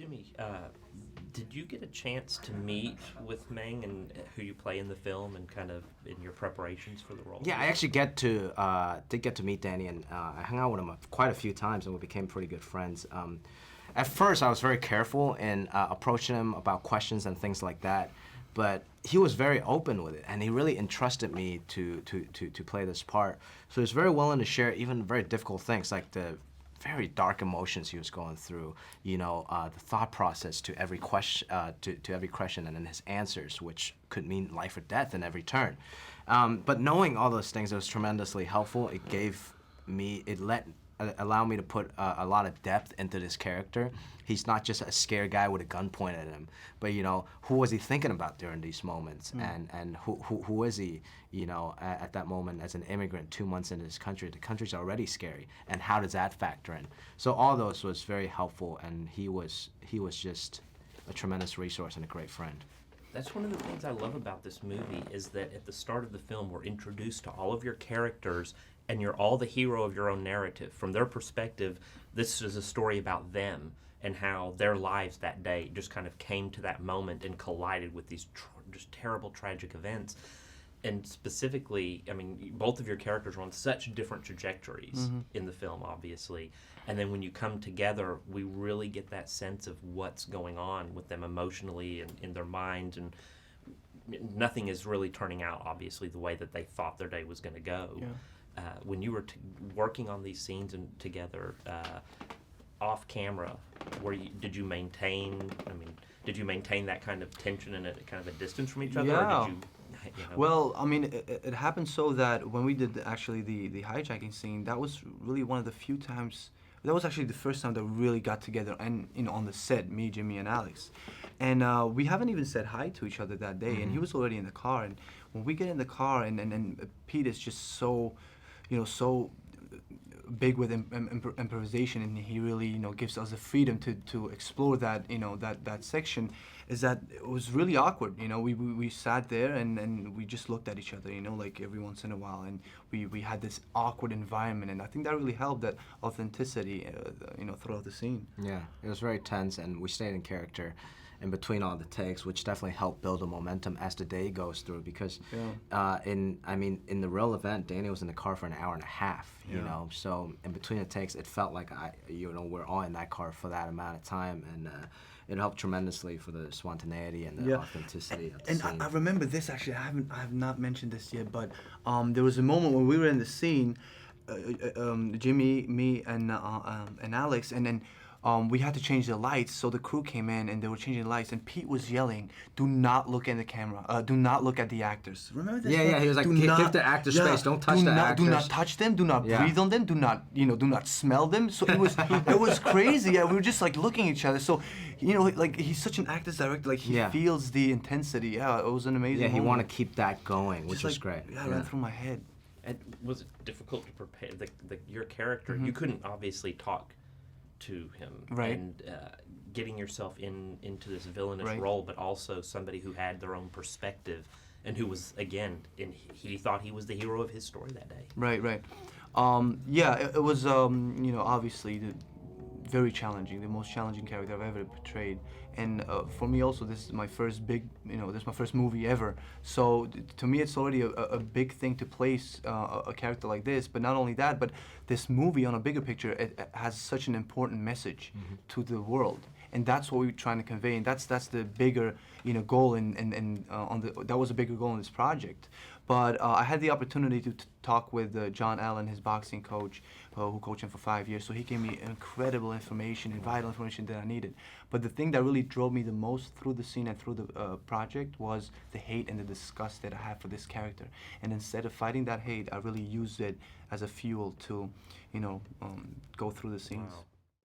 Jimmy, did you get a chance to meet with Meng and who you play in the film, and kind of in your preparations for the role? Yeah, I actually did get to meet Danny, and I hung out with him quite a few times, and we became pretty good friends. At first, I was very careful in approaching him about questions and things like that, but he was very open with it, and he really entrusted me to play this part. So he was very willing to share even very difficult things, like the very dark emotions he was going through, the thought process to every question, to every question, and then his answers, which could mean life or death in every turn. But knowing all those things, it was tremendously helpful. Allowed me to put a lot of depth into this character. He's not just a scared guy with a gun pointed at him, but who was he thinking about during these moments, and who is he, at that moment as an immigrant 2 months into this country. The country's already scary, and how does that factor in? So all those was very helpful, and he was just a tremendous resource and a great friend. That's one of the things I love about this movie, is that at the start of the film we're introduced to all of your characters, and you're all the hero of your own narrative. From their perspective, this is a story about them and how their lives that day just kind of came to that moment and collided with these just terrible, tragic events. And specifically, I mean, both of your characters are on such different trajectories in the film, obviously. And then when you come together, we really get that sense of what's going on with them emotionally and in their minds. And nothing is really turning out, obviously, the way that they thought their day was going to go. Yeah. When you were working on these scenes and together, off camera, did you maintain that kind of tension and a kind of a distance from each other? Yeah. Or did you Well, I mean, it happened so that when we did actually the hijacking scene, that was really one of the few times. That was actually the first time that we really got together, and on the set, me, Jimmy, and Alex, and we haven't even said hi to each other that day. And he was already in the car, and when we get in the car, and Pete is just so, so big with improvisation, and he really gives us the freedom to explore that that section. Is that it was really awkward. We sat there and we just looked at each other, like every once in a while, and we had this awkward environment, and I think that really helped, that authenticity throughout the scene. Yeah, it was very tense, and we stayed in character in between all the takes, which definitely helped build the momentum as the day goes through. Because in the real event, Danny was in the car for an hour and a half. So in between the takes, it felt like we're all in that car for that amount of time, and it helped tremendously for the spontaneity and the authenticity of the scene. I remember this actually. I have not mentioned this yet, but there was a moment when we were in the scene, Jimmy, me, and Alex, and then we had to change the lights, so the crew came in and they were changing the lights, and Pete was yelling, "Do not look at the camera. Do not look at the actors." Remember this? Yeah, he was like, "Give the actors space. Don't touch the actors. Do not touch them. Do not breathe on them. Do not smell them." So it was crazy. Yeah, we were just like looking at each other. So, like he's such an actor's director. Like he feels the intensity. Yeah, it was an amazing. Yeah, he moment. wanted to keep that going, which was great. Yeah, it ran through my head. And was it difficult to prepare your character? You couldn't obviously talk to him, right? And getting yourself into this villainous role, but also somebody who had their own perspective and who was, again, he thought he was the hero of his story that day. Right. Yeah, it was obviously very challenging, the most challenging character I've ever portrayed. And for me also, this is my first big, this is my first movie ever. So to me, it's already a big thing to place a character like this. But not only that, but this movie on a bigger picture, it has such an important message to the world. And that's what we're trying to convey, and that's the bigger goal, that was a bigger goal in this project. But I had the opportunity to talk with John Allen, his boxing coach, who coached him for 5 years. So he gave me incredible information and vital information that I needed. But the thing that really drove me the most through the scene and through the project was the hate and the disgust that I had for this character. And instead of fighting that hate, I really used it as a fuel to, go through the scenes. Wow.